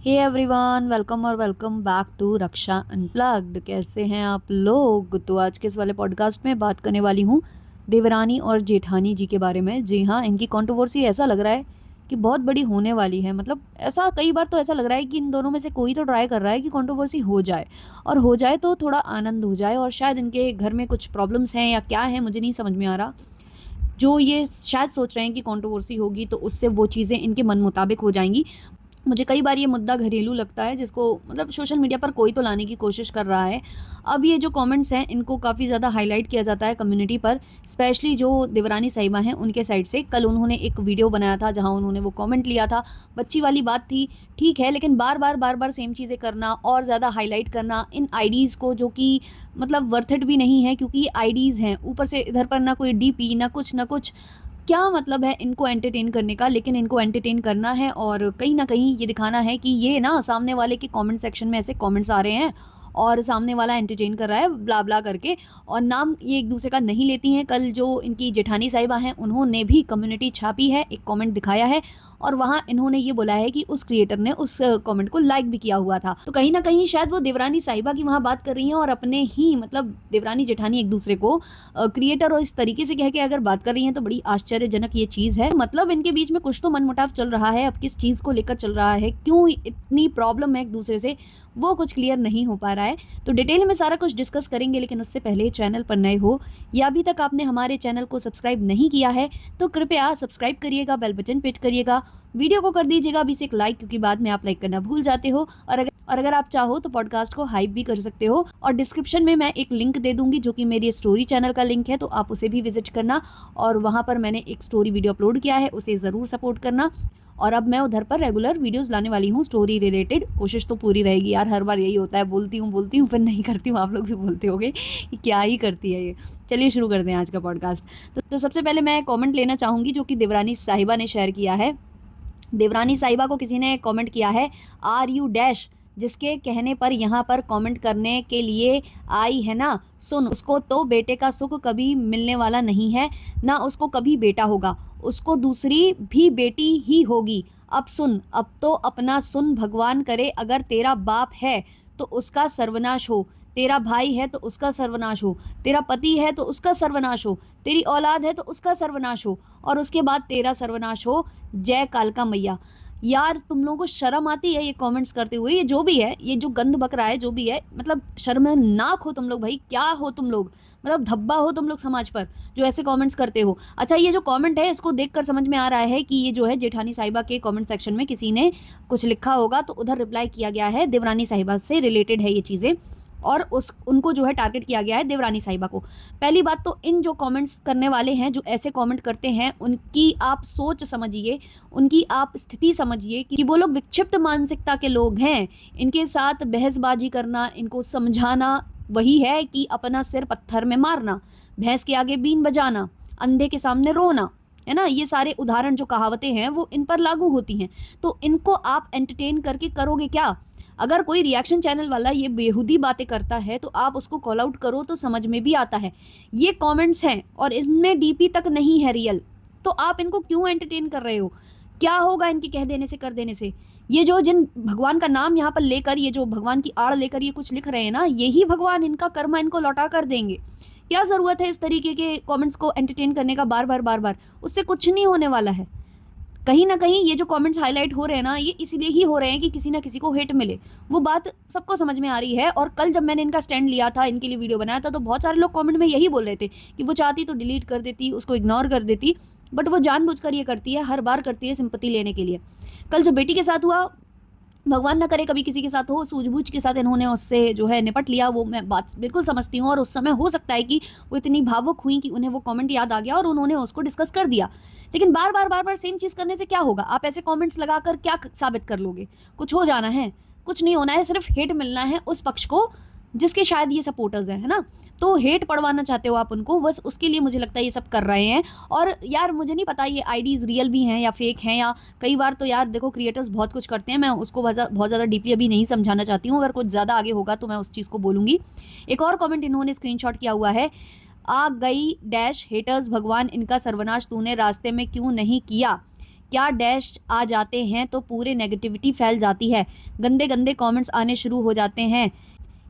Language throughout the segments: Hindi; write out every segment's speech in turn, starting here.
Hey everyone, welcome back to Raksha unplugged. कैसे हैं आप लोग? तो आज के इस वाले पॉडकास्ट में बात करने वाली हूँ देवरानी और जेठानी जी के बारे में। जी हाँ, इनकी कंट्रोवर्सी ऐसा लग रहा है कि बहुत बड़ी होने वाली है। मतलब ऐसा कई बार तो ऐसा लग रहा है कि इन दोनों में से कोई तो ट्राई कर रहा है कि कंट्रोवर्सी हो जाए, और हो जाए तो थोड़ा आनंद हो जाए। और शायद इनके घर में कुछ प्रॉब्लम्स हैं या क्या है, मुझे नहीं समझ में आ रहा। जो ये शायद सोच रहे हैं कि कंट्रोवर्सी होगी तो उससे वो चीज़ें इनके मन मुताबिक हो जाएंगी। मुझे कई बार ये मुद्दा घरेलू लगता है, जिसको मतलब सोशल मीडिया पर कोई तो लाने की कोशिश कर रहा है। अब ये जो कमेंट्स हैं इनको काफ़ी ज़्यादा हाईलाइट किया जाता है कम्युनिटी पर, स्पेशली जो देवरानी साहिबा हैं उनके साइड से। कल उन्होंने एक वीडियो बनाया था जहां उन्होंने वो कमेंट लिया था। बच्ची वाली बात थी, ठीक है, लेकिन बार बार सेम चीज़ें करना और ज़्यादा हाईलाइट करना इन आईडीज़ को, जो कि मतलब वर्थ इट भी नहीं है, क्योंकि ये आईडीज़ हैं। ऊपर से इधर पर ना कोई डीपी ना कुछ, क्या मतलब है इनको एंटरटेन करने का? लेकिन इनको एंटरटेन करना है और कहीं न कहीं ये दिखाना है कि ये ना सामने वाले के कमेंट सेक्शन में ऐसे कमेंट्स आ रहे हैं और सामने वाला एंटरटेन कर रहा है ब्ला-ब्ला करके, और नाम ये एक-दूसरे का नहीं लेती हैं। कल जो इनकी जेठानी साहिबा हैं उन्होंने भी कम्युनिटी छापी है, एक कमेंट दिखाया है और वहाँ इन्होंने ये बोला है कि उस क्रिएटर ने उस कमेंट को लाइक भी किया हुआ था। तो कहीं न कहीं शायद वो देवरानी साहिबा की वहाँ बात कर रही हैं और अपने ही मतलब देवरानी जेठानी एक-दूसरे को क्रिएटर और इस तरीके से कह के अगर बात कर रही हैं तो बड़ी आश्चर्यजनक ये चीज़ है। मतलब इनके बीच में कुछ तो मनमुटाव चल रहा है। अब किस चीज़ को लेकर चल रहा है, क्यों इतनी प्रॉब्लम है एक दूसरे से, वो कुछ क्लियर नहीं हो पा रहा है। तो डिटेल में सारा कुछ डिस्कस करेंगे, लेकिन उससे पहले चैनल पर नए हो या अभी तक आपने हमारे चैनल को सब्सक्राइब नहीं किया है तो कृपया सब्सक्राइब करिएगा, बेल बटन पे करिएगा, वीडियो को कर दीजिएगा अभी से एक लाइक, क्योंकि बाद में आप लाइक करना भूल जाते हो। और अगर आप चाहो तो पॉडकास्ट को हाइप भी कर सकते हो, और डिस्क्रिप्शन में मैं एक लिंक दे दूंगी जो कि मेरी स्टोरी चैनल का लिंक है, तो आप उसे भी विजिट करना। और वहाँ पर मैंने एक स्टोरी वीडियो अपलोड किया है, उसे ज़रूर सपोर्ट करना। और अब मैं उधर पर रेगुलर वीडियोस लाने वाली हूँ स्टोरी रिलेटेड। कोशिश तो पूरी रहेगी यार, हर बार यही होता है, बोलती हूँ फिर नहीं करती हूँ। आप लोग भी बोलते होगे कि क्या ही करती है ये। चलिए शुरू करते हैं आज का पॉडकास्ट। तो सबसे पहले मैं कमेंट लेना चाहूँगी जो कि देवरानी साहिबा ने शेयर किया है। देवरानी साहिबा को किसी ने कमेंट किया है, आर यू डैश, जिसके कहने पर यहाँ पर कमेंट करने के लिए आई है ना, सुन, उसको तो बेटे का सुख कभी मिलने वाला नहीं है, ना उसको कभी बेटा होगा, उसको दूसरी भी बेटी ही होगी। अब सुन, अब तो अपना सुन, भगवान करे अगर तेरा बाप है तो उसका सर्वनाश हो, तेरा भाई है तो उसका सर्वनाश हो, तेरा पति है तो उसका सर्वनाश हो, तेरी औलाद है तो उसका सर्वनाश हो, और उसके बाद तेरा सर्वनाश हो। जय कालका मैया। यार तुम लोगों को शर्म आती है ये कमेंट्स करते हुए? ये जो भी है, ये जो गंद बक रहा है, जो भी है, मतलब शर्मनाक हो तुम लोग भाई। क्या हो तुम लोग? मतलब धब्बा हो तुम लोग समाज पर जो ऐसे कमेंट्स करते हो। अच्छा, ये जो कमेंट है इसको देखकर समझ में आ रहा है कि ये जो है जेठानी साहिबा के कमेंट सेक्शन में किसी ने कुछ लिखा होगा, तो उधर रिप्लाई किया गया है। देवरानी साहिबा से रिलेटेड है ये चीज़ें, और उस उनको जो है टारगेट किया गया है, देवरानी साहिबा को। पहली बात तो इन जो कमेंट्स करने वाले हैं, जो ऐसे कमेंट करते हैं, उनकी आप सोच समझिए, उनकी आप स्थिति समझिए कि वो लोग विक्षिप्त मानसिकता के लोग हैं। इनके साथ बहसबाजी करना, इनको समझाना वही है कि अपना सिर पत्थर में मारना, भैंस के आगे बीन बजाना, अंधे के सामने रोना, है ना। ये सारे उदाहरण जो कहावतें हैं वो इन पर लागू होती हैं। तो इनको आप एंटरटेन करके करोगे क्या? अगर कोई रिएक्शन चैनल वाला ये बेहुदी बातें करता है तो आप उसको कॉल आउट करो तो समझ में भी आता है। ये कमेंट्स हैं और इसमें डीपी तक नहीं है रियल, तो आप इनको क्यों एंटरटेन कर रहे हो? क्या होगा इनके कह देने से, कर देने से? ये जो जिन भगवान का नाम यहाँ पर लेकर, ये जो भगवान की आड़ लेकर ये कुछ लिख रहे हैं ना, यही भगवान इनका कर्मा इनको लौटा कर देंगे। क्या ज़रूरत है इस तरीके के कमेंट्स को एंटरटेन करने का बार बार? उससे कुछ नहीं होने वाला है। कहीं ना कहीं ये जो कमेंट्स हाईलाइट हो रहे हैं ना, ये इसलिए ही हो रहे हैं कि किसी ना किसी को हेट मिले। वो बात सबको समझ में आ रही है। और कल जब मैंने इनका स्टैंड लिया था, इनके लिए वीडियो बनाया था, तो बहुत सारे लोग कमेंट में यही बोल रहे थे कि वो चाहती तो डिलीट कर देती, उसको इग्नोर कर देती, बट वो जानबूझकर ये करती है, हर बार करती है सिंपत्ति लेने के लिए। कल जो बेटी के साथ हुआ, भगवान ना करे कभी किसी के साथ हो, सूझबूझ के साथ इन्होंने उससे जो है निपट लिया। वो मैं बात बिल्कुल समझती हूँ, और उस समय हो सकता है कि वो इतनी भावुक हुई कि उन्हें वो कमेंट याद आ गया और उन्होंने उसको डिस्कस कर दिया। लेकिन बार बार सेम चीज़ करने से क्या होगा? आप ऐसे कमेंट्स लगाकर क्या साबित कर लोगे? कुछ हो जाना है? कुछ नहीं होना है, सिर्फ हेट मिलना है उस पक्ष को जिसके शायद ये सपोर्टर्स हैं, है ना। तो हेट पड़वाना चाहते हो आप उनको, बस उसके लिए मुझे लगता है ये सब कर रहे हैं। और यार मुझे नहीं पता ये आईडीज़ रियल भी हैं या फेक हैं, या कई बार तो यार देखो क्रिएटर्स बहुत कुछ करते हैं। मैं उसको बहुत ज़्यादा डीपली अभी नहीं समझाना चाहती हूँ, अगर कुछ ज़्यादा आगे होगा तो मैं उस चीज़ को बोलूँगी। एक और कमेंट इन्होंने स्क्रीनशॉट किया हुआ है, आ गई डैश हेटर्स, भगवान इनका सर्वनाश तूने रास्ते में क्यों नहीं किया। क्या डैश आ जाते हैं तो पूरे नेगेटिविटी फैल जाती है, गंदे गंदे कमेंट्स आने शुरू हो जाते हैं।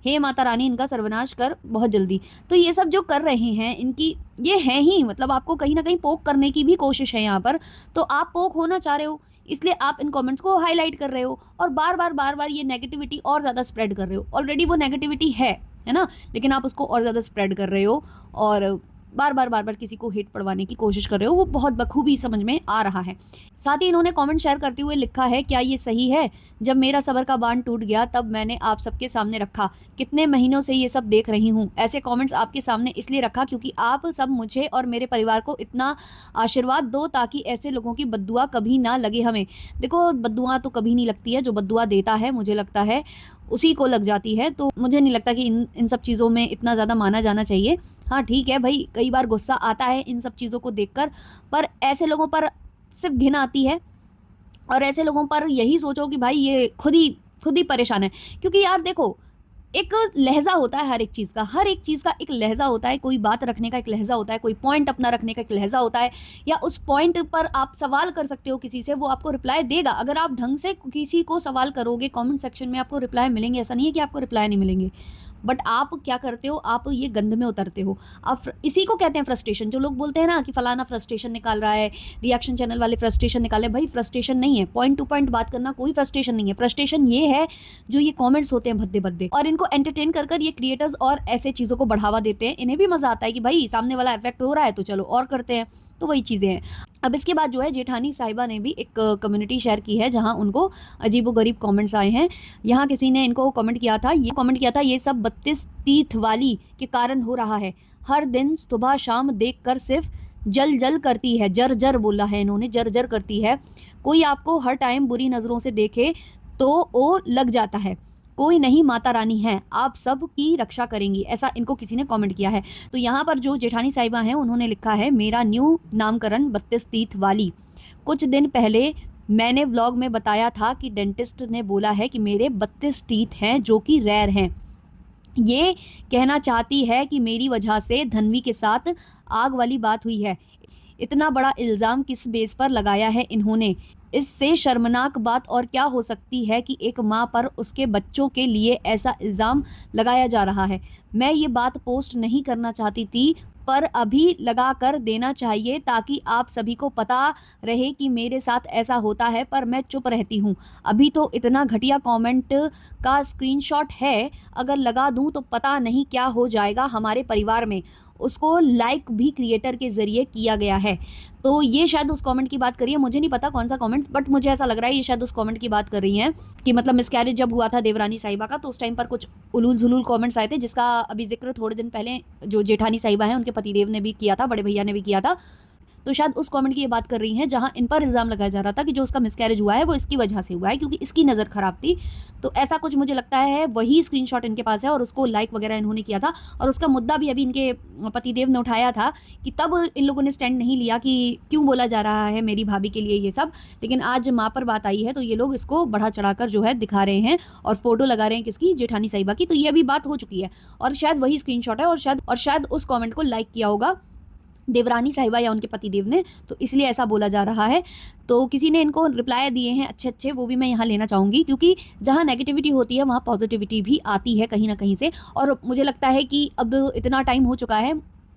हे माता रानी इनका सर्वनाश कर बहुत जल्दी। तो ये सब जो कर रहे हैं इनकी ये है ही, मतलब आपको कहीं ना कहीं पोक करने की भी कोशिश है यहाँ पर। तो आप पोक होना चाह रहे हो, इसलिए आप इन कमेंट्स को हाईलाइट कर रहे हो और बार बार ये नेगेटिविटी और ज़्यादा स्प्रेड कर रहे हो। ऑलरेडी वो नेगेटिविटी है ना, लेकिन आप उसको और ज़्यादा स्प्रेड कर रहे हो और बार बार किसी को हिट पड़वाने की कोशिश कर रहे हो। वो बहुत बखूबी समझ में आ रहा है। साथ ही इन्होंने कमेंट शेयर करते हुए लिखा है, क्या ये सही है? जब मेरा सब्र का बांध टूट गया तब मैंने आप सबके सामने रखा, कितने महीनों से ये सब देख रही हूँ। ऐसे कमेंट्स आपके सामने इसलिए रखा क्योंकि आप सब मुझे और मेरे परिवार को इतना आशीर्वाद दो ताकि ऐसे लोगों की बद्दुआ कभी ना लगे हमें। देखो, बद्दुआ तो कभी नहीं लगती है, जो बद्दुआ देता है मुझे लगता है उसी को लग जाती है। तो मुझे नहीं लगता कि इन सब चीज़ों में इतना ज़्यादा माना जाना चाहिए। हाँ ठीक है भाई, कई बार गुस्सा आता है इन सब चीज़ों को देखकर, पर ऐसे लोगों पर सिर्फ घिन आती है और ऐसे लोगों पर यही सोचो कि भाई ये खुद ही परेशान है। क्योंकि यार देखो, एक लहजा होता है हर एक चीज़ का, हर एक चीज़ का एक लहजा होता है। कोई बात रखने का एक लहजा होता है, कोई पॉइंट अपना रखने का एक लहजा होता है, या उस पॉइंट पर आप सवाल कर सकते हो किसी से, वो आपको रिप्लाई देगा। अगर आप ढंग से किसी को सवाल करोगे कमेंट सेक्शन में आपको रिप्लाई मिलेंगे, ऐसा नहीं है कि आपको रिप्लाई नहीं मिलेंगे। बट आप क्या करते हो, आप ये गंद में उतरते हो। आप इसी को कहते हैं फ्रस्ट्रेशन। जो लोग बोलते हैं ना कि फलाना फ्रस्ट्रेशन निकाल रहा है, रिएक्शन चैनल वाले फ्रस्ट्रेशन निकाले, भाई फ्रस्ट्रेशन नहीं है, पॉइंट टू पॉइंट बात करना कोई फ्रस्ट्रेशन नहीं है। फ्रस्ट्रेशन ये है जो ये कमेंट्स होते हैं भद्दे भद्दे, और इनको एंटरटेन कर ये क्रिएटर्स और ऐसे चीज़ों को बढ़ावा देते हैं। इन्हें भी मजा आता है कि भाई सामने वाला इफेक्ट हो रहा है तो चलो और करते हैं। तो वही चीज़ें हैं। अब इसके बाद जो है जेठानी साहिबा ने भी एक कम्युनिटी शेयर की है जहां उनको अजीबोगरीब कमेंट्स आए हैं। यहाँ किसी ने इनको कमेंट किया था, ये सब 32 तीथ वाली के कारण हो रहा है। हर दिन सुबह शाम देखकर सिर्फ जल जल करती है, जर जर बोला है इन्होंने, जर जर करती है। कोई आपको हर टाइम बुरी नज़रों से देखे तो वो लग जाता है। कोई नहीं, माता रानी है, आप सब की रक्षा करेंगी, ऐसा इनको किसी ने कमेंट किया है। तो यहाँ पर जो जेठानी साहिबा हैं उन्होंने लिखा है, मेरा न्यू नामकरण 32 तीथ वाली। कुछ दिन पहले मैंने व्लॉग में बताया था कि डेंटिस्ट ने बोला है कि मेरे 32 टीथ हैं जो कि रेयर हैं। ये कहना चाहती है कि मेरी वजह से धनवी के साथ आग वाली बात हुई है। इतना बड़ा इल्ज़ाम किस बेस पर लगाया है इन्होंने? इससे शर्मनाक बात और क्या हो सकती है कि एक माँ पर उसके बच्चों के लिए ऐसा इल्ज़ाम लगाया जा रहा है। मैं ये बात पोस्ट नहीं करना चाहती थी, पर अभी लगा कर देना चाहिए ताकि आप सभी को पता रहे कि मेरे साथ ऐसा होता है, पर मैं चुप रहती हूँ। अभी तो इतना घटिया कमेंट का स्क्रीनशॉट है, अगर लगा दूँ तो पता नहीं क्या हो जाएगा हमारे परिवार में। उसको लाइक भी क्रिएटर के ज़रिए किया गया है। तो ये शायद उस कमेंट की बात कर रही है, मुझे नहीं पता कौन सा कमेंट, बट मुझे ऐसा लग रहा है ये शायद उस कमेंट की बात कर रही हैं कि मतलब मिसकैरेज जब हुआ था देवरानी साहिबा का, तो उस टाइम पर कुछ उलूल जुलूल कमेंट्स आए थे, जिसका अभी जिक्र थोड़े दिन पहले जो जेठानी साहिबा हैं उनके पतिदेव ने भी किया था, बड़े भैया ने भी किया था। तो शायद उस कमेंट की ये बात कर रही हैं जहां इन पर इल्ज़ाम लगाया जा रहा था कि जो उसका मिसकैरेज हुआ है वो इसकी वजह से हुआ है क्योंकि इसकी नज़र ख़राब थी। तो ऐसा कुछ मुझे लगता है, वही स्क्रीनशॉट इनके पास है और उसको लाइक वगैरह इन्होंने किया था। और उसका मुद्दा भी अभी इनके पतिदेव ने उठाया था कि तब इन लोगों ने स्टैंड नहीं लिया कि क्यों बोला जा रहा है मेरी भाभी के लिए ये सब। लेकिन आज माँ पर बात आई है तो ये लोग इसको बढ़ा चढ़ाकर जो है दिखा रहे हैं और फोटो लगा रहे हैं किसकी, जेठानी साहिबा की। तो ये अभी बात हो चुकी है और शायद वही स्क्रीनशॉट है और शायद उस कमेंट को लाइक किया होगा देवरानी साहिबा या उनके पतिदेव ने, तो इसलिए ऐसा बोला जा रहा है। तो किसी ने इनको रिप्लाई दिए हैं अच्छे अच्छे, वो भी मैं यहाँ लेना चाहूँगी क्योंकि जहाँ नेगेटिविटी होती है वहाँ पॉजिटिविटी भी आती है कहीं ना कहीं से। और मुझे लगता है कि अब इतना टाइम हो चुका है,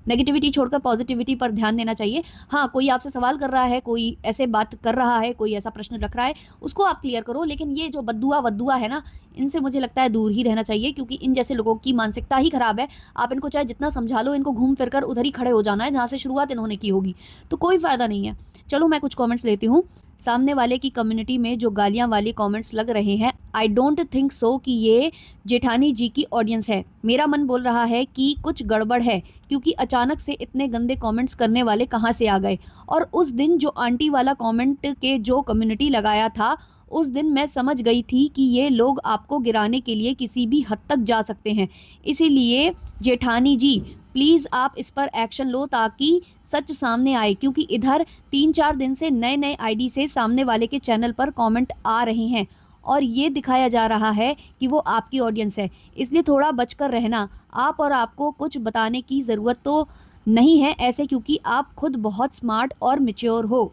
नेगेटिविटी छोड़कर पॉजिटिविटी पर ध्यान देना चाहिए। हाँ, कोई आपसे सवाल कर रहा है, कोई ऐसे बात कर रहा है, कोई ऐसा प्रश्न रख रहा है, उसको आप क्लियर करो। लेकिन ये जो बद्दुआ वद्दुआ है ना, इनसे मुझे लगता है दूर ही रहना चाहिए क्योंकि इन जैसे लोगों की मानसिकता ही खराब है। आप इनको चाहे जितना समझा लो, इनको घूम फिर कर उधर ही खड़े हो जाना है जहाँ से शुरुआत इन्होंने की होगी, तो कोई फ़ायदा नहीं है। चलो मैं कुछ कमेंट्स लेती हूँ। सामने वाले की कम्युनिटी में जो गालियाँ वाले कमेंट्स लग रहे हैं, आई डोंट थिंक सो कि ये जेठानी जी की ऑडियंस है। मेरा मन बोल रहा है कि कुछ गड़बड़ है क्योंकि अचानक से इतने गंदे कमेंट्स करने वाले कहाँ से आ गए। और उस दिन जो आंटी वाला कमेंट के जो कम्युनिटी लगाया था, उस दिन मैं समझ गई थी कि ये लोग आपको गिराने के लिए किसी भी हद तक जा सकते हैं। इसीलिए जेठानी जी प्लीज़ आप इस पर एक्शन लो ताकि सच सामने आए, क्योंकि इधर 3-4 दिन से नए नए आईडी से सामने वाले के चैनल पर कमेंट आ रहे हैं और ये दिखाया जा रहा है कि वो आपकी ऑडियंस है। इसलिए थोड़ा बचकर रहना आप, और आपको कुछ बताने की ज़रूरत तो नहीं है ऐसे, क्योंकि आप खुद बहुत स्मार्ट और मैच्योर हो।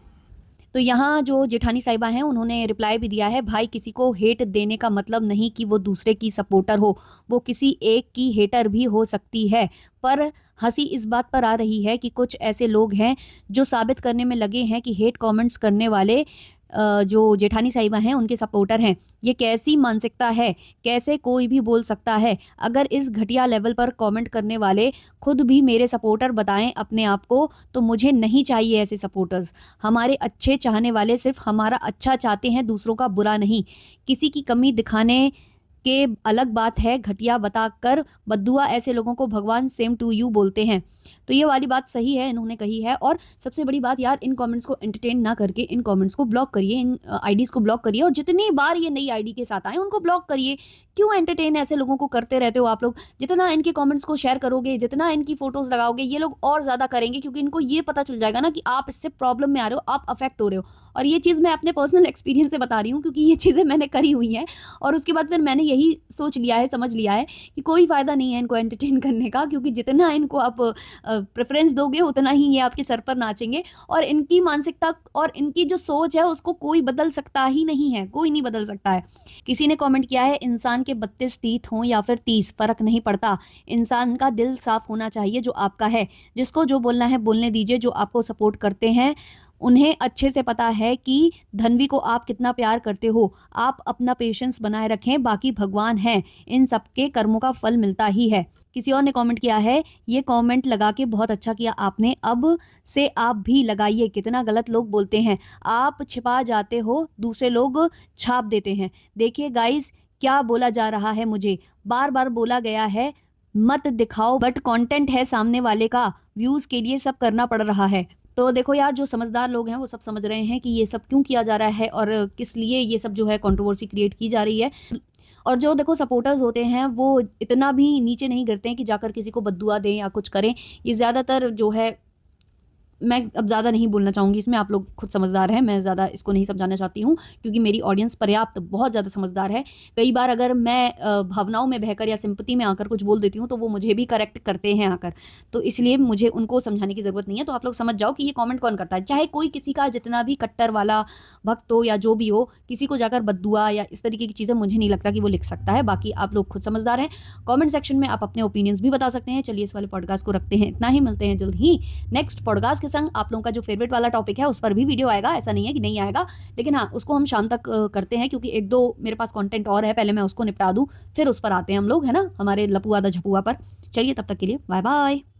तो यहाँ जो जेठानी साहिबा हैं उन्होंने रिप्लाई भी दिया है, भाई किसी को हेट देने का मतलब नहीं कि वो दूसरे की सपोर्टर हो, वो किसी एक की हेटर भी हो सकती है। पर हंसी इस बात पर आ रही है कि कुछ ऐसे लोग हैं जो साबित करने में लगे हैं कि हेट कमेंट्स करने वाले जो जेठानी साहिबा हैं उनके सपोर्टर हैं। ये कैसी मानसिकता है, कैसे कोई भी बोल सकता है? अगर इस घटिया लेवल पर कमेंट करने वाले खुद भी मेरे सपोर्टर बताएं अपने आप को, तो मुझे नहीं चाहिए ऐसे सपोर्टर्स। हमारे अच्छे चाहने वाले सिर्फ हमारा अच्छा चाहते हैं, दूसरों का बुरा नहीं। किसी की कमी दिखाने के अलग बात है, घटिया बताकर बद्दुआ ऐसे लोगों को भगवान सेम टू यू बोलते हैं। तो ये वाली बात सही है, इन्होंने कही है। और सबसे बड़ी बात यार, इन कमेंट्स को एंटरटेन ना करके इन कमेंट्स को ब्लॉक करिए, इन आईडीज़ को ब्लॉक करिए और जितनी बार ये नई आईडी के साथ आए उनको ब्लॉक करिए। क्यों एंटरटेन ऐसे लोगों को करते रहते हो आप लोग? जितना इनके कमेंट्स को शेयर करोगे, जितना इनकी फोटोज़ लगाओगे, ये लोग और ज़्यादा करेंगे, क्योंकि इनको ये पता चल जाएगा ना कि आप इससे प्रॉब्लम में आ रहे हो, आप अफेक्ट हो रहे हो। और ये चीज़ मैं अपने पर्सनल एक्सपीरियंस से बता रही हूँ, क्योंकि ये चीज़ें मैंने करी हुई हैं। और उसके बाद फिर मैंने यही सोच लिया है, समझ लिया है कि कोई फ़ायदा नहीं है इनको एंटरटेन करने का, क्योंकि जितना इनको आप प्रेफ़रेंस दोगे उतना ही ये आपके सर पर नाचेंगे। और इनकी मानसिकता और इनकी जो सोच है उसको कोई बदल सकता ही नहीं है, कोई नहीं बदल सकता है। किसी ने कमेंट किया है, इंसान के 32 टीथ हों या फिर 30 फ़र्क नहीं पड़ता, इंसान का दिल साफ़ होना चाहिए जो आपका है। जिसको जो बोलना है बोलने दीजिए। जो आपको सपोर्ट करते हैं उन्हें अच्छे से पता है कि धन्वी को आप कितना प्यार करते हो। आप अपना पेशेंस बनाए रखें, बाकी भगवान हैं, इन सबके कर्मों का फल मिलता ही है। किसी और ने कमेंट किया है, ये कमेंट लगा के बहुत अच्छा किया आपने, अब से आप भी लगाइए। कितना गलत लोग बोलते हैं, आप छिपा जाते हो, दूसरे लोग छाप देते हैं। देखिए गाइस, क्या बोला जा रहा है, मुझे बार बार बोला गया है मत दिखाओ, बट कंटेंट है सामने वाले का, व्यूज़ के लिए सब करना पड़ रहा है। तो देखो यार, जो समझदार लोग हैं वो सब समझ रहे हैं कि ये सब क्यों किया जा रहा है और किस लिए ये सब जो है कंट्रोवर्सी क्रिएट की जा रही है। और जो देखो सपोर्टर्स होते हैं वो इतना भी नीचे नहीं गिरते हैं कि जाकर किसी को बद्दुआ दें या कुछ करें। ये ज़्यादातर जो है, मैं अब ज़्यादा नहीं बोलना चाहूँगी इसमें, आप लोग खुद समझदार हैं, मैं ज़्यादा इसको नहीं समझाना चाहती हूँ, क्योंकि मेरी ऑडियंस पर्याप्त बहुत ज़्यादा समझदार है। कई बार अगर मैं भावनाओं में बहकर या सिंपैथी में आकर कुछ बोल देती हूँ तो वो मुझे भी करेक्ट करते हैं आकर, तो इसलिए मुझे उनको समझाने की ज़रूरत नहीं है। तो आप लोग समझ जाओ कि ये कमेंट कौन करता है, चाहे कोई किसी का जितना भी कट्टर वाला भक्त हो या जो भी हो, किसी को जाकर बद्दुआ या इस तरीके की चीज़ें मुझे नहीं लगता कि वो लिख सकता है। बाकी आप लोग खुद समझदार हैं। कमेंट सेक्शन में आप अपने ओपिनियंस भी बता सकते हैं। चलिए इस वाले पॉडकास्ट को रखते हैं इतना ही, मिलते हैं जल्द ही नेक्स्ट पॉडकास्ट के संग। आप लोगों का जो फेवरेट वाला टॉपिक है उस पर भी वीडियो आएगा, ऐसा नहीं है कि नहीं आएगा, लेकिन हाँ उसको हम शाम तक करते हैं, क्योंकि एक दो मेरे पास कंटेंट और है, पहले मैं उसको निपटा दूं, फिर उस पर आते हैं हम लोग, है ना, हमारे लपुआ दा झपुआ पर। चलिए तब तक के लिए बाय बाय।